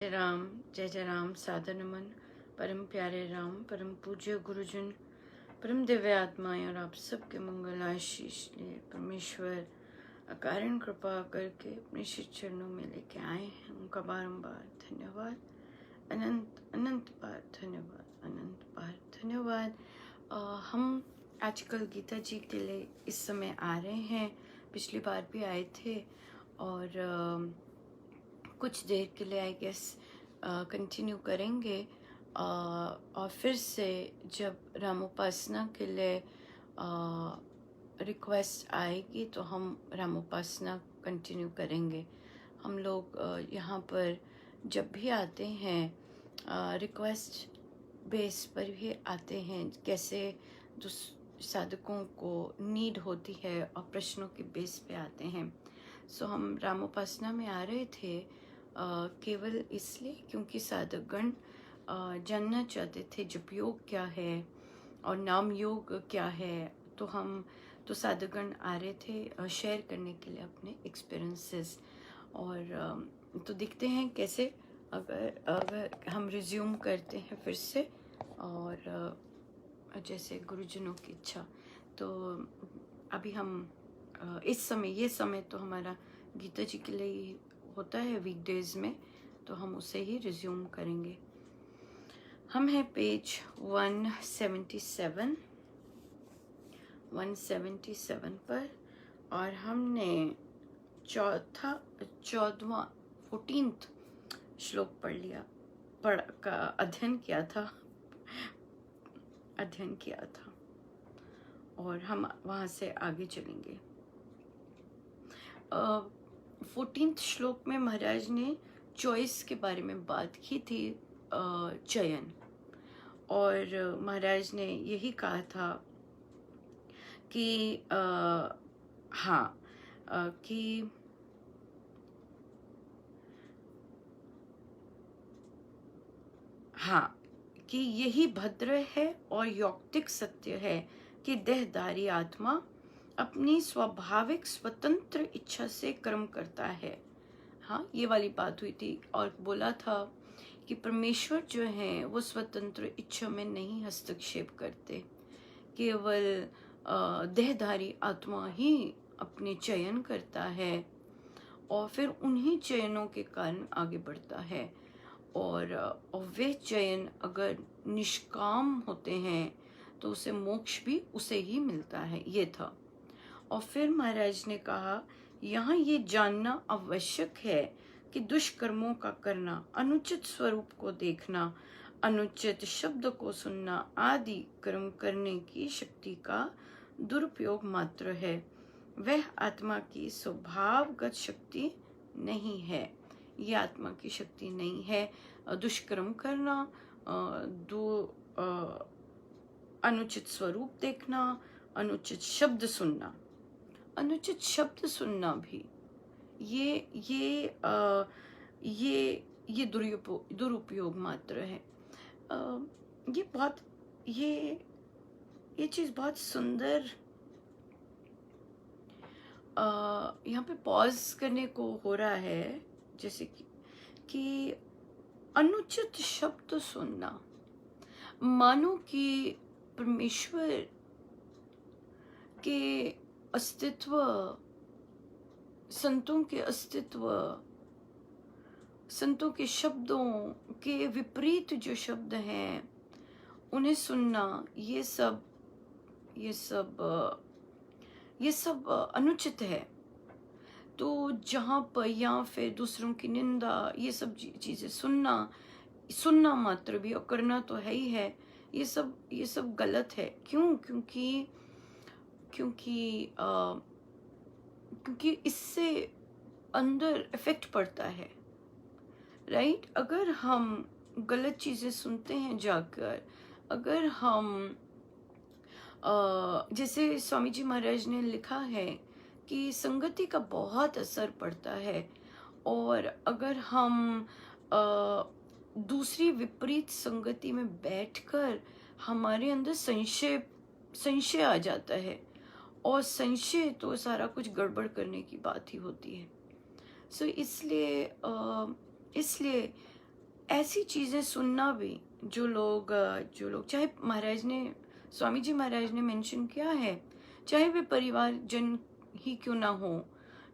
जय जय राम। सादर नमन परम प्यारे राम, परम पूज्य गुरुजन, परम दिव्य आत्माएं और आप सबके मंगल आशीष लिए परमेश्वर अकारण कृपा करके अपने श्री चरणों में लेके आए हैं। उनका बारंबार धन्यवाद, अनंत अनंत बार धन्यवाद, अनंत बार धन्यवाद। हम आजकल गीता जी के लिए इस समय आ रहे हैं। पिछली बार भी आए थे और कुछ देर के लिए आई गेस कंटिन्यू करेंगे। और फिर से जब रामोपासना के लिए रिक्वेस्ट आएगी तो हम रामोपासना कंटिन्यू करेंगे। हम लोग यहाँ पर जब भी आते हैं रिक्वेस्ट बेस पर भी आते हैं, कैसे साधकों को नीड होती है और प्रश्नों के बेस पे आते हैं। सो हम रामोपासना में आ रहे थे केवल इसलिए क्योंकि साधकगण जानना चाहते थे जप योग क्या है और नाम योग क्या है। तो साधकगण आ रहे थे शेयर करने के लिए अपने एक्सपीरियंसेस। और तो देखते हैं कैसे अगर हम रिज्यूम करते हैं फिर से, और जैसे गुरुजनों की इच्छा। तो अभी हम इस समय ये समय तो हमारा गीता जी के लिए ही होता है वीकडेज में, तो हम उसे ही रिज्यूम करेंगे। हम हैं पेज 177 पर, और हमने 14th श्लोक का अध्ययन किया था और हम वहाँ से आगे चलेंगे। 14th श्लोक में महाराज ने चॉइस के बारे में बात की थी, चयन। और महाराज ने यही कहा था कि कि यही भद्र है और यौक्तिक सत्य है कि देहधारी आत्मा अपनी स्वाभाविक स्वतंत्र इच्छा से कर्म करता है। हाँ, ये वाली बात हुई थी और बोला था कि परमेश्वर जो है वो स्वतंत्र इच्छा में नहीं हस्तक्षेप करते, केवल देहधारी आत्मा ही अपने चयन करता है और फिर उन्हीं चयनों के कारण आगे बढ़ता है। और वे चयन अगर निष्काम होते हैं तो उसे मोक्ष भी उसे ही मिलता है, ये था। और फिर महाराज ने कहा यहाँ ये जानना आवश्यक है कि दुष्कर्मों का करना, अनुचित स्वरूप को देखना, अनुचित शब्द को सुनना आदि कर्म करने की शक्ति का दुरुपयोग मात्र है, वह आत्मा की स्वभावगत शक्ति नहीं है। ये आत्मा की शक्ति नहीं है। दुष्कर्म करना, अनुचित स्वरूप देखना, अनुचित शब्द सुनना भी ये दुरुपयोग मात्र है। ये चीज बहुत सुंदर यहाँ पे पॉज करने को हो रहा है, जैसे कि अनुचित शब्द सुनना, मानो कि परमेश्वर के अस्तित्व, संतों के शब्दों के विपरीत जो शब्द हैं उन्हें सुनना, ये सब अनुचित है। तो जहाँ पर या फिर दूसरों की निंदा, ये सब चीजें सुनना मात्र भी और करना तो है ही है, ये सब गलत है। क्यों? क्योंकि इससे अंदर इफेक्ट पड़ता है, राइट। अगर हम गलत चीजें सुनते हैं जाकर, अगर हम जैसे स्वामी जी महाराज ने लिखा है कि संगति का बहुत असर पड़ता है, और अगर हम दूसरी विपरीत संगति में बैठकर हमारे अंदर संशय आ जाता है, और संशय तो सारा कुछ गड़बड़ करने की बात ही होती है। सो इसलिए ऐसी चीज़ें सुनना भी, जो लोग चाहे महाराज ने, स्वामी जी महाराज ने मेंशन किया है, चाहे वे परिवारजन ही क्यों ना हो,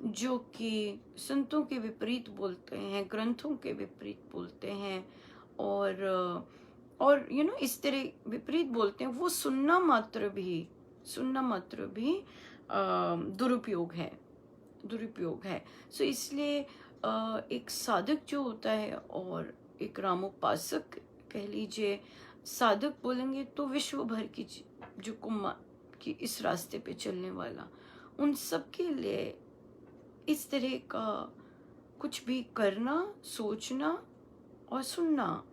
जो कि संतों के विपरीत बोलते हैं, ग्रंथों के विपरीत बोलते हैं, और इस तरह विपरीत बोलते हैं, वो सुनना मात्र भी दुरुपयोग है। सो इसलिए एक साधक जो होता है और एक रामोपासक कह लीजिए, साधक बोलेंगे तो विश्व भर की जो कुम्मा की इस रास्ते पे चलने वाला, उन सब के लिए इस तरह का कुछ भी करना, सोचना और सुनना,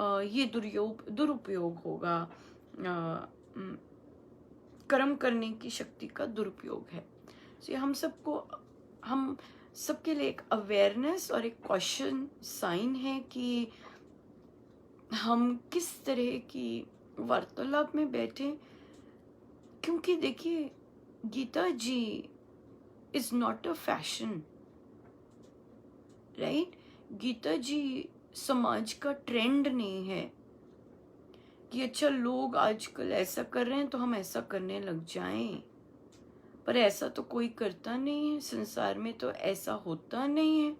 ये दुरुपयोग होगा, उम, कर्म करने की शक्ति का दुरुपयोग है। तो ये हम सबके लिए एक अवेयरनेस और एक कॉशन साइन है कि हम किस तरह की वार्तालाप में बैठे, क्योंकि देखिए Gita ji is not a fashion, right. Gita ji समाज का ट्रेंड नहीं है कि अच्छा लोग आजकल ऐसा कर रहे हैं तो हम ऐसा करने लग जाएं, पर ऐसा तो कोई करता नहीं है संसार में, तो ऐसा होता नहीं है,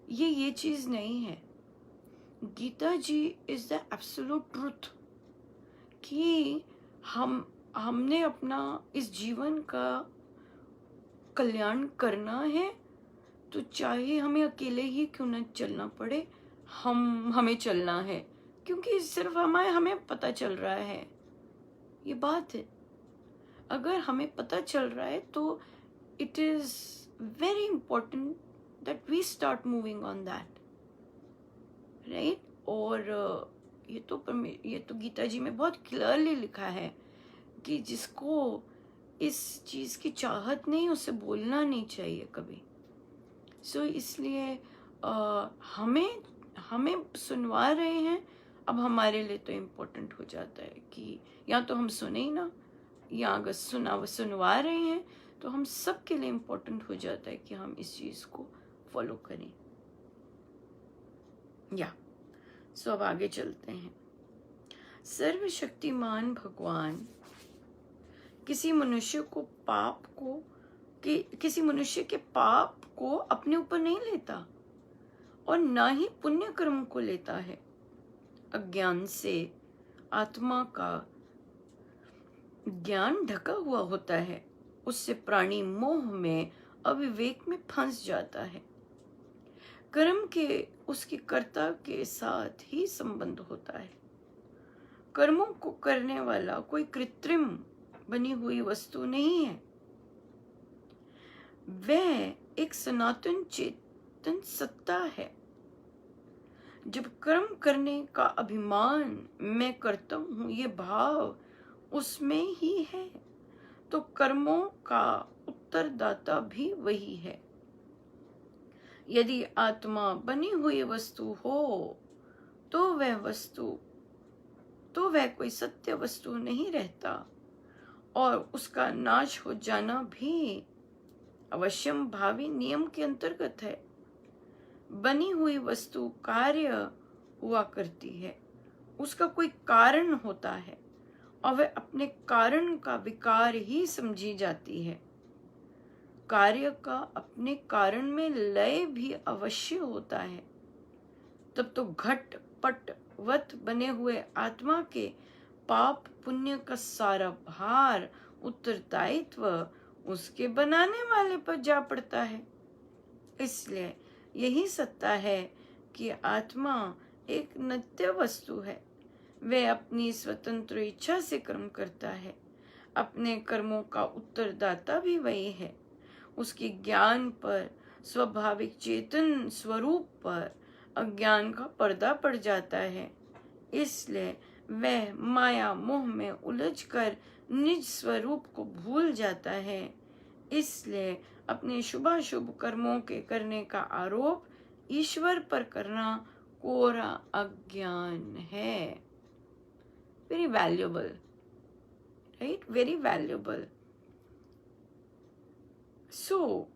ये चीज नहीं है। Gita ji is the absolute truth कि हमने अपना इस जीवन का कल्याण करना है, तो चाहे हमें अकेले ही क्यों न चलना पड़े, हमें चलना है, क्योंकि सिर्फ हमें पता चल रहा है, ये बात है। अगर हमें पता चल रहा है तो it is very important that we start moving on that, right. और ये तो गीता जी में बहुत क्लियरली लिखा है कि जिसको इस चीज की चाहत नहीं, उसे बोलना नहीं चाहिए कभी। सो इसलिए हमें हमें सुनवा रहे हैं, अब हमारे लिए तो इम्पोर्टेंट हो जाता है कि या तो हम सुने ही ना, या अगर सुनवा रहे हैं तो हम सब के लिए इम्पोर्टेंट हो जाता है कि हम इस चीज को फॉलो करें। या सो अब आगे चलते हैं। सर्वशक्तिमान भगवान किसी मनुष्य के पाप को अपने ऊपर नहीं लेता और ना ही पुण्य कर्म को लेता है। अज्ञान से आत्मा का ज्ञान ढका हुआ होता है, उससे प्राणी मोह में, अविवेक में फंस जाता है। कर्म के उसके कर्ता के साथ ही संबंध होता है। कर्मों को करने वाला कोई कृत्रिम बनी हुई वस्तु नहीं है, वह एक सनातन चेतन सत्ता है। जब कर्म करने का अभिमान, मैं करता हूं, ये भाव उसमें ही है, तो कर्मों का उत्तरदाता भी वही है। यदि आत्मा बनी हुई वस्तु हो तो वह कोई सत्य वस्तु नहीं रहता, और उसका नाश हो जाना भी अवश्यम भावी नियम के अंतर्गत है। बनी हुई वस्तु कार्य हुआ करती है, उसका कोई कारण होता है, और वह अपने कारण का विकार ही समझी जाती है। कार्य का अपने कारण में लय भी अवश्य होता है। तब तो घट पट वत बने हुए आत्मा के पाप पुण्य का सारा भार, उत्तरदायित्व उसके बनाने वाले पर जा पड़ता है। इसलिए यही सत्ता है कि आत्मा एक नित्य वस्तु है। वह अपनी स्वतंत्र इच्छा से कर्म करता है, अपने कर्मों का उत्तरदाता भी वही है। उसके ज्ञान पर, स्वाभाविक चेतन स्वरूप पर अज्ञान का पर्दा पड़ जाता है, इसलिए वह माया मोह में उलझकर निज स्वरूप को भूल जाता है। इसलिए अपने शुभाशुभ कर्मों के करने का आरोप ईश्वर पर करना कोरा अज्ञान है। Very valuable, right, very valuable. So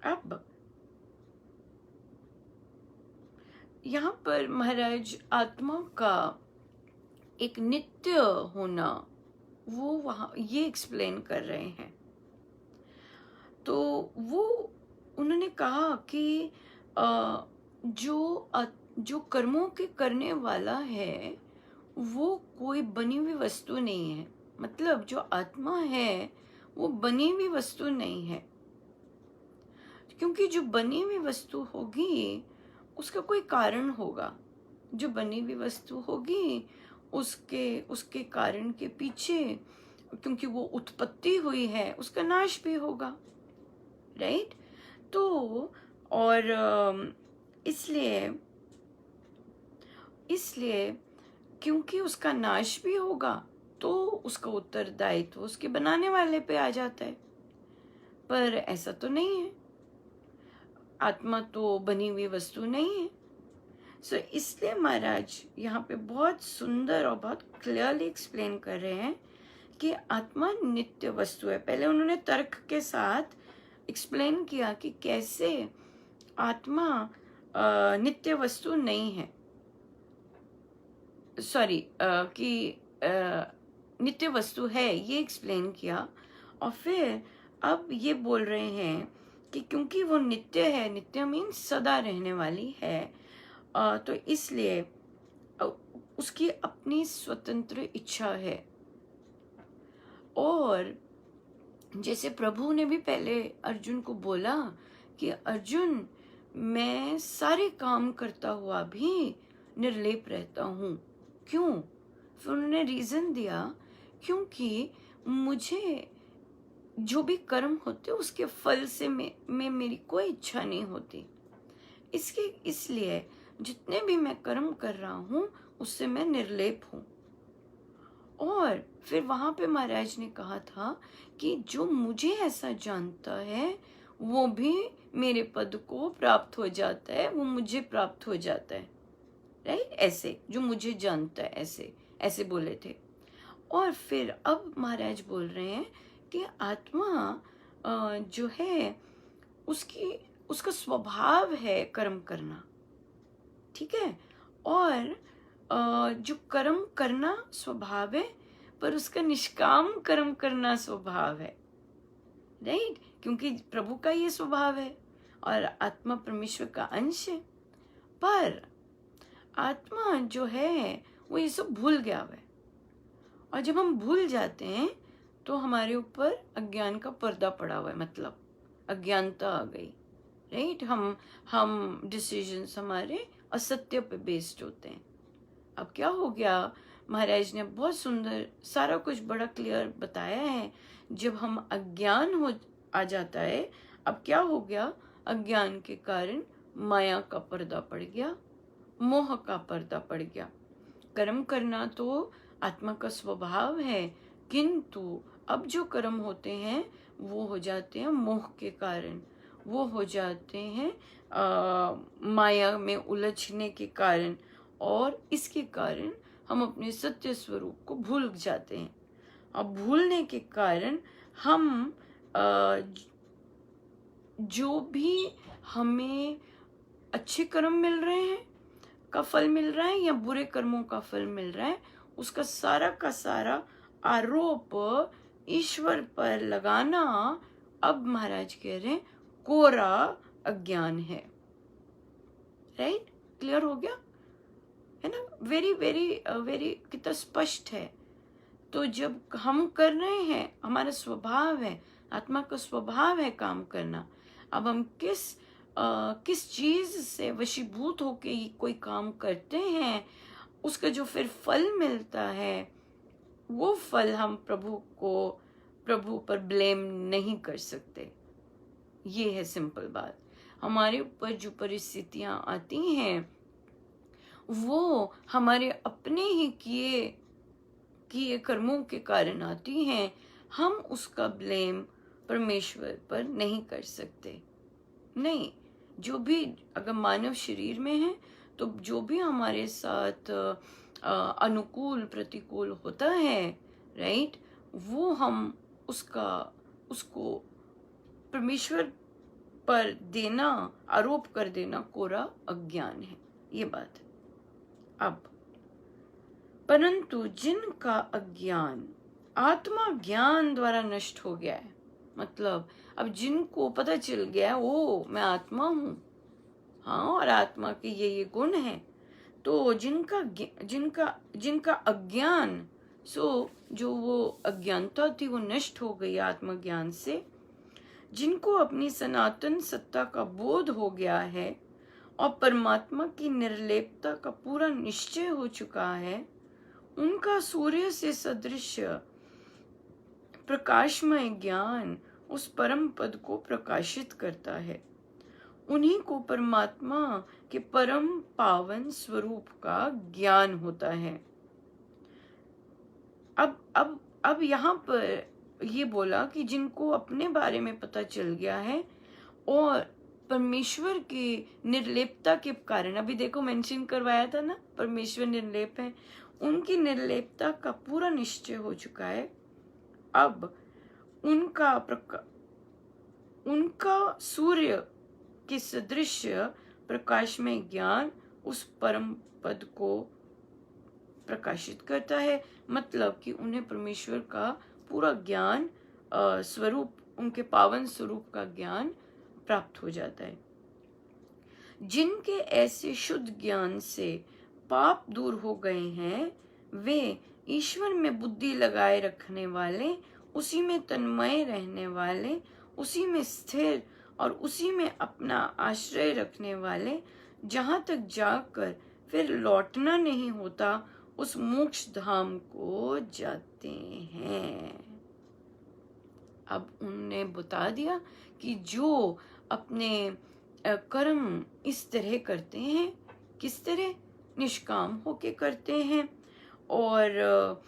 अब यहाँ पर महाराज आत्मा का एक नित्य होना, वो वहाँ ये एक्सप्लेन कर रहे हैं। तो वो उन्होंने कहा कि जो कर्मों के करने वाला है वो कोई बनी हुई वस्तु नहीं है। मतलब जो आत्मा है वो बनी हुई वस्तु नहीं है, क्योंकि जो बनी हुई वस्तु होगी उसका कोई कारण होगा। जो बनी हुई वस्तु होगी उसके उसके कारण के पीछे, क्योंकि वो उत्पत्ति हुई है, उसका नाश भी होगा, राइट। तो और इसलिए इसलिए क्योंकि उसका नाश भी होगा तो उसका उत्तरदायित्व उसके बनाने वाले पे आ जाता है। पर ऐसा तो नहीं है, आत्मा तो बनी हुई वस्तु नहीं है। सो इसलिए महाराज यहाँ पे बहुत सुंदर और बहुत क्लियरली एक्सप्लेन कर रहे हैं कि आत्मा नित्य वस्तु है। पहले उन्होंने तर्क के साथ एक्सप्लेन किया कि कैसे आत्मा नित्य वस्तु नहीं है, सॉरी कि नित्य वस्तु है, ये एक्सप्लेन किया। और फिर अब ये बोल रहे हैं कि क्योंकि वो नित्य है, नित्य मीन्स सदा रहने वाली है, तो इसलिए उसकी अपनी स्वतंत्र इच्छा है। और जैसे प्रभु ने भी पहले अर्जुन को बोला कि अर्जुन, मैं सारे काम करता हुआ भी निर्लेप रहता हूँ। क्यों? फिर उन्होंने रीजन दिया, क्योंकि मुझे जो भी कर्म होते उसके फल से में मेरी कोई इच्छा नहीं होती। इसलिए जितने भी मैं कर्म कर रहा हूँ उससे मैं निर्लेप हूँ। और फिर वहां पे महाराज ने कहा था कि जो मुझे ऐसा जानता है वो भी मेरे पद को प्राप्त हो जाता है, वो मुझे प्राप्त हो जाता है, राइट। ऐसे जो मुझे जानता है, ऐसे ऐसे बोले थे। और फिर अब महाराज बोल रहे हैं कि आत्मा जो है उसका स्वभाव है कर्म करना, ठीक है। और जो कर्म करना स्वभाव है, पर उसका निष्काम कर्म करना स्वभाव है, राइट। क्योंकि प्रभु का ये स्वभाव है और आत्मा परमेश्वर का अंश है। पर आत्मा जो है वो ये सब भूल गया है, और जब हम भूल जाते हैं तो हमारे ऊपर अज्ञान का पर्दा पड़ा हुआ है, मतलब अज्ञानता आ गई, राइट। हम डिसीजंस हमारे असत्य पे बेस्ड होते हैं। अब क्या हो गया, महाराज ने बहुत सुंदर सारा कुछ बड़ा क्लियर बताया है। जब हम अज्ञान हो आ जाता है, अब क्या हो गया, अज्ञान के कारण माया का पर्दा पड़ गया, मोह का पर्दा पड़ गया। कर्म करना तो आत्मा का स्वभाव है, किंतु अब जो कर्म होते हैं वो हो जाते हैं मोह के कारण, वो हो जाते हैं माया में उलझने के कारण, और इसके कारण हम अपने सत्य स्वरूप को भूल जाते हैं। अब भूलने के कारण हम जो भी हमें अच्छे कर्म मिल रहे हैं का फल मिल रहा है या बुरे कर्मों का फल मिल रहा है, उसका सारा का सारा आरोप ईश्वर पर लगाना, अब महाराज कह रहे हैं, कोरा अज्ञान है, राइट। क्लियर हो गया है ना? वेरी वेरी वेरी कितना स्पष्ट है। तो जब हम कर रहे हैं, हमारा स्वभाव है, आत्मा का स्वभाव है काम करना। अब हम किस चीज से वशीभूत होके कोई काम करते हैं, उसका जो फिर फल मिलता है, वो फल हम प्रभु पर ब्लेम नहीं कर सकते। ये है सिंपल बात। हमारे ऊपर जो परिस्थितियां आती हैं वो हमारे अपने ही किए कर्मों के कारण आती हैं। हम उसका ब्लेम परमेश्वर पर नहीं कर सकते। नहीं, जो भी अगर मानव शरीर में है तो जो भी हमारे साथ अनुकूल प्रतिकूल होता है, राइट, वो हम उसको परमेश्वर पर देना, आरोप कर देना, कोरा अज्ञान है। ये बात। अब परंतु जिनका अज्ञान आत्मा ज्ञान द्वारा नष्ट हो गया है, मतलब अब जिनको पता चल गया है ओ मैं आत्मा हूँ, हाँ, और आत्मा के ये गुण हैं, तो जिनका जिनका अज्ञान, सो जो वो अज्ञानता थी वो नष्ट हो गई आत्मज्ञान से, जिनको अपनी सनातन सत्ता का बोध हो गया है और परमात्मा की निर्लेपता का पूरा निश्चय हो चुका है, उनका सूर्य से सदृश प्रकाशमय ज्ञान उस परम पद को प्रकाशित करता है। उन्हीं को परमात्मा के परम पावन स्वरूप का ज्ञान होता है। अब यहाँ पर ये बोला कि जिनको अपने बारे में पता चल गया है और परमेश्वर की निर्लेपता के कारण, अभी देखो मेंशन करवाया था ना, परमेश्वर निर्लेप है, उनकी निर्लेपता का पूरा निश्चय हो चुका है। अब उनका सूर्य के सदृश प्रकाश में ज्ञान उस परम पद को प्रकाशित करता है, मतलब कि उन्हें परमेश्वर का पूरा ज्ञान स्वरूप, उनके पावन स्वरूप का ज्ञान प्राप्त हो जाता है। जिनके ऐसे शुद्ध ज्ञान से पाप दूर हो गए हैं, वे ईश्वर में बुद्धि लगाए रखने वाले, उसी में तन्मय रहने वाले, उसी में स्थिर और उसी में अपना आश्रय रखने वाले, जहाँ तक जाकर फिर लौटना नहीं होता, उस मोक्ष धाम को जाते हैं। अब उनने बता दिया कि जो अपने कर्म इस तरह करते हैं, किस तरह निष्काम होके करते हैं, और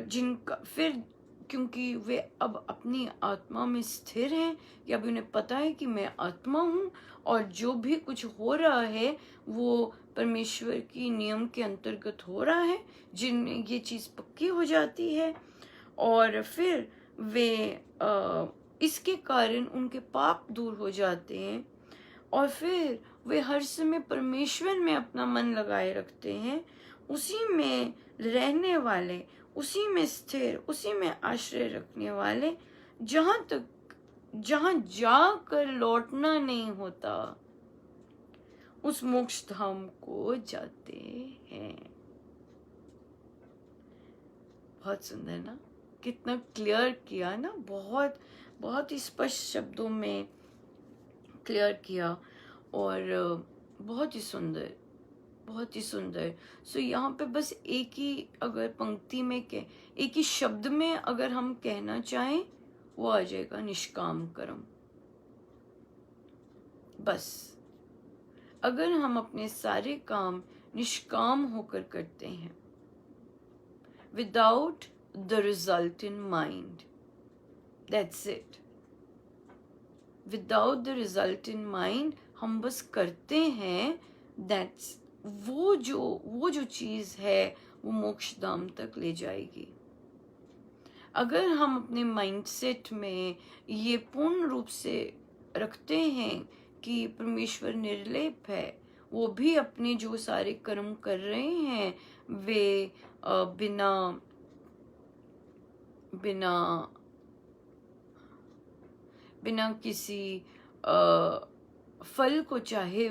जिनका फिर, क्योंकि वे अब अपनी आत्मा में स्थिर हैं, कि अब उन्हें पता है कि मैं आत्मा हूँ और जो भी कुछ हो रहा है वो परमेश्वर की नियम के अंतर्गत हो रहा है, जिन ये चीज़ पक्की हो जाती है, और फिर वे इसके कारण उनके पाप दूर हो जाते हैं, और फिर वे हर समय परमेश्वर में अपना मन लगाए रखते हैं, उसी में रहने वाले, उसी में स्थिर, उसी में आश्रय रखने वाले, जहाँ जाकर लौटना नहीं होता, उस मोक्ष धाम को जाते हैं। बहुत सुंदर ना, कितना क्लियर किया ना, बहुत बहुत ही स्पष्ट शब्दों में क्लियर किया, और बहुत ही सुंदर, बहुत ही सुंदर। सो यहाँ पे बस एक ही अगर पंक्ति में एक ही शब्द में अगर हम कहना चाहें, वो आ जाएगा निष्काम कर्म। बस अगर हम अपने सारे काम निष्काम होकर करते हैं, without the result in mind, that's it, without the result in mind, हम बस करते हैं, दैट्स वो जो चीज है वो मोक्ष धाम तक ले जाएगी। अगर हम अपने माइंडसेट में ये पूर्ण रूप से रखते हैं कि परमेश्वर निर्लेप है, वो भी अपने जो सारे कर्म कर रहे हैं वे बिना बिना बिना किसी फल को चाहे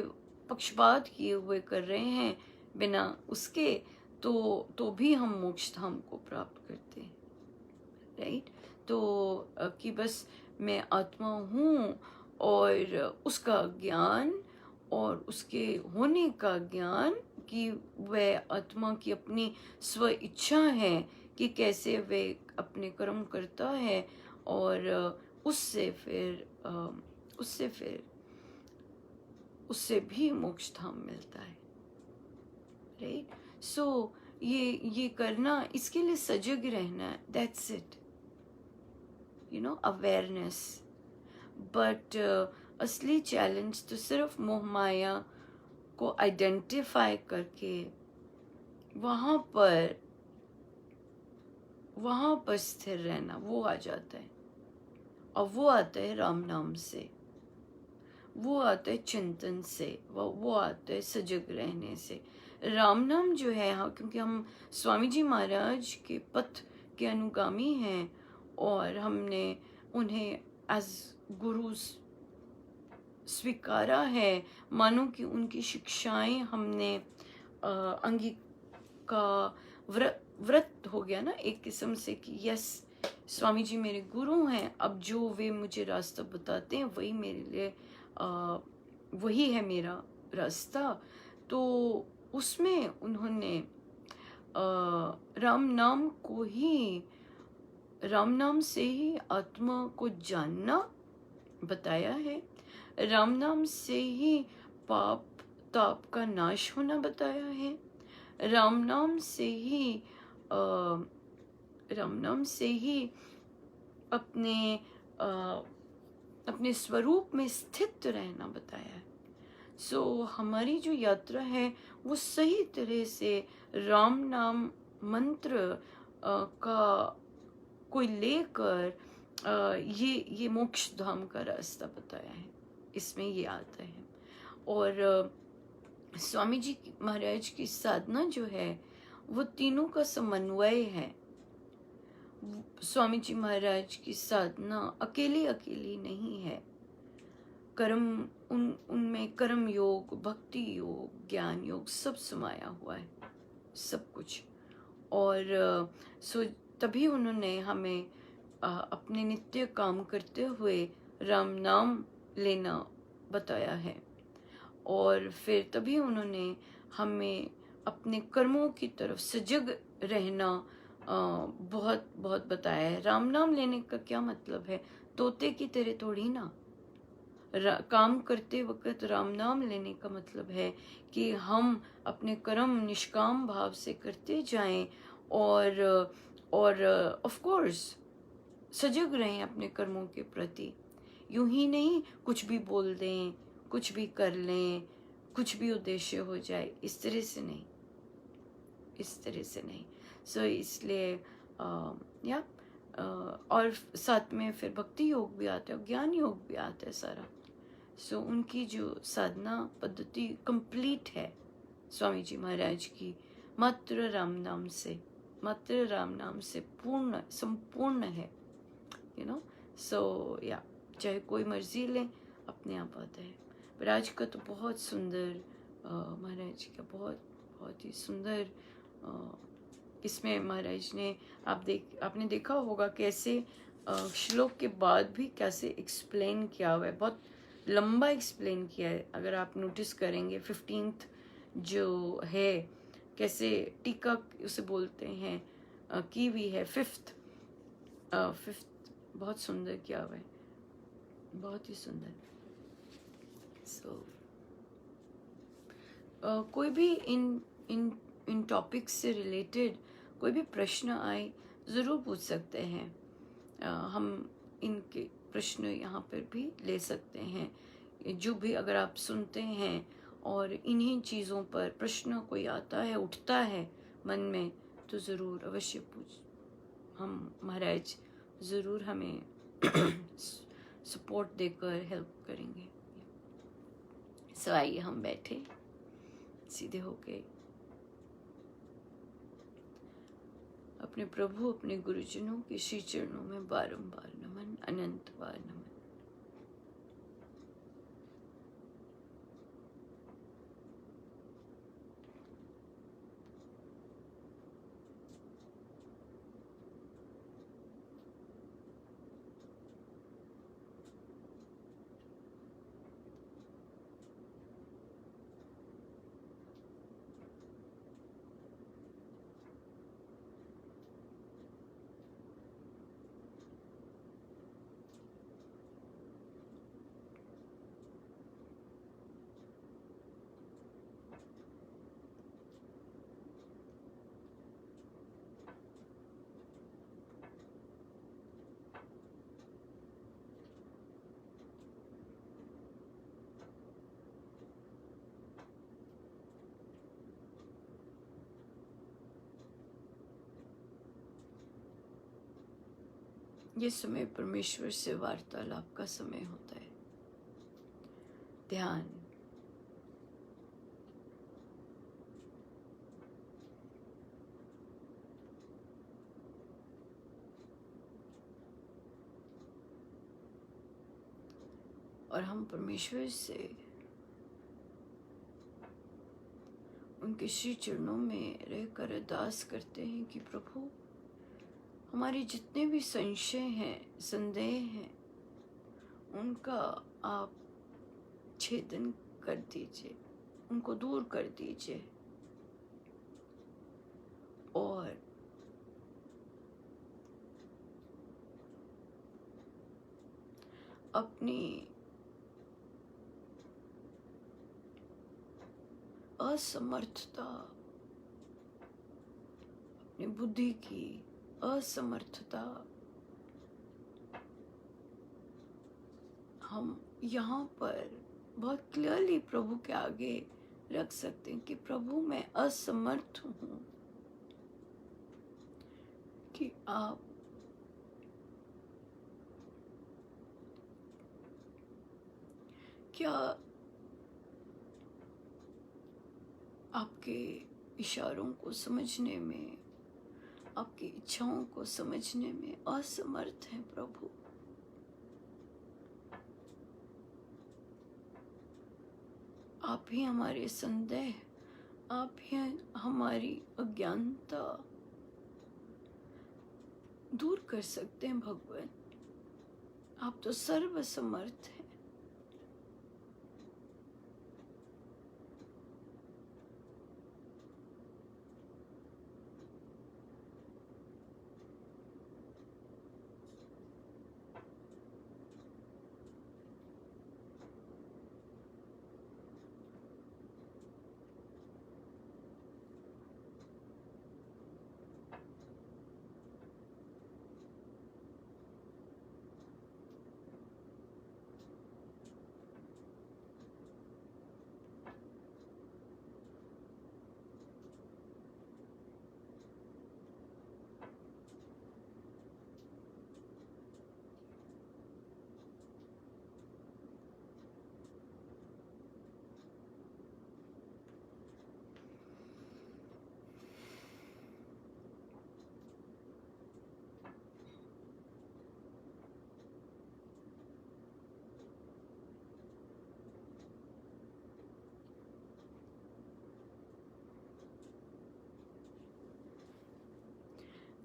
पक्षपात किए हुए कर रहे हैं, बिना उसके, तो भी हम मोक्ष धाम को प्राप्त करते हैं, राइट। तो कि बस मैं आत्मा हूँ और उसका ज्ञान और उसके होने का ज्ञान, कि वह आत्मा की अपनी स्व इच्छा है कि कैसे वे अपने कर्म करता है, और उससे भी मोक्ष धाम मिलता है, राइट। सो ये करना, इसके लिए सजग रहना है, दैट्स इट, अवेयरनेस। बट असली चैलेंज तो सिर्फ मोह माया को आइडेंटिफाई करके वहाँ पर स्थिर रहना, वो आ जाता है, और वो आता है राम नाम से, वो आता है चिंतन से, वो आता है सजग रहने से। राम नाम जो है, हाँ, क्योंकि हम स्वामी जी महाराज के पथ के अनुगामी हैं और हमने उन्हें एज गुरु स्वीकारा है, मानो कि उनकी शिक्षाएं हमने अंगी का व्रत हो गया ना एक किस्म से, कि यस, स्वामी जी मेरे गुरु हैं, अब जो वे मुझे रास्ता बताते हैं वही मेरे लिए वही है मेरा रास्ता। तो उसमें उन्होंने राम नाम को ही, राम नाम से ही आत्मा को जानना बताया है, राम नाम से ही पाप ताप का नाश होना बताया है, राम नाम से ही राम नाम से ही अपने अपने स्वरूप में स्थित रहना बताया है। सो हमारी जो यात्रा है वो सही तरह से राम नाम मंत्र का कोई लेकर ये मोक्ष धाम का रास्ता बताया है, इसमें ये आता है। और स्वामी जी महाराज की साधना जो है वो तीनों का समन्वय है। स्वामी जी महाराज की साधना अकेली अकेली नहीं है। कर्म उनमें कर्म योग, भक्ति योग, ज्ञान योग सब समाया हुआ है, सब कुछ। और सो तभी उन्होंने हमें अपने नित्य काम करते हुए राम नाम लेना बताया है, और फिर तभी उन्होंने हमें अपने कर्मों की तरफ सजग रहना बहुत बहुत बताया है। राम नाम लेने का क्या मतलब है? तोते की तरह थोड़ी ना, काम करते वक्त राम नाम लेने का मतलब है कि हम अपने कर्म निष्काम भाव से करते जाएं और ऑफ कोर्स सजग रहें अपने कर्मों के प्रति। यूं ही नहीं कुछ भी बोल दें, कुछ भी कर लें, कुछ भी उद्देश्य हो जाए, इस तरह से नहीं, इस तरह से नहीं। सो इसलिए या और साथ में फिर भक्ति योग भी आता है, ज्ञान योग भी आता है सारा। सो उनकी जो साधना पद्धति कंप्लीट है स्वामी जी महाराज की, मात्र राम नाम से, मात्र राम नाम से पूर्ण संपूर्ण है, यू नो। सो या चाहे कोई मर्जी ले, अपने आप आता है। पर आज का तो बहुत सुंदर महाराज का बहुत बहुत ही सुंदर इसमें महाराज ने आपने देखा होगा कैसे श्लोक के बाद भी कैसे एक्सप्लेन किया हुआ है, बहुत लंबा एक्सप्लेन किया है। अगर आप नोटिस करेंगे 15th जो है, कैसे टीका उसे बोलते हैं, की भी है, फिफ्थ बहुत सुंदर किया हुआ है, बहुत ही सुंदर। सो कोई भी इन टॉपिक्स से रिलेटेड कोई भी प्रश्न आए ज़रूर पूछ सकते हैं। हम इनके प्रश्न यहाँ पर भी ले सकते हैं। जो भी अगर आप सुनते हैं और इन्हीं चीज़ों पर प्रश्न कोई आता है, उठता है मन में, तो ज़रूर अवश्य हम महाराज ज़रूर हमें सपोर्ट देकर हेल्प करेंगे। सो आइए हम बैठे सीधे होके, अपने प्रभु अपने गुरुजनों के श्री चरणों में बारंबार नमन, अनंत बार नमन। ये समय परमेश्वर से वार्तालाप का समय होता है। ध्यान। और हम परमेश्वर से उनके श्री चरणों में रहकर अरदास करते हैं कि प्रभु, हमारे जितने भी संशय हैं, संदेह हैं, उनका आप छेदन कर दीजिए, उनको दूर कर दीजिए और अपनी असमर्थता, अपनी बुद्धि की असमर्थता हम यहाँ पर बहुत क्लियरली प्रभु के आगे रख सकते हैं कि प्रभु, मैं असमर्थ हूँ कि आप क्या आपके इशारों को समझने में, आपकी इच्छाओं को समझने में असमर्थ हैं प्रभु। आप ही हमारे संदेह, आप ही हमारी अज्ञानता दूर कर सकते हैं भगवान। आप तो सर्वसमर्थ हैं।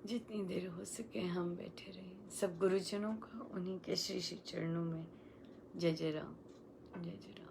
जितनी देर हो सके हम बैठे रहें। सब गुरुजनों का उन्हीं के श्री श्री चरणों में जय जय राम, जय जय राम।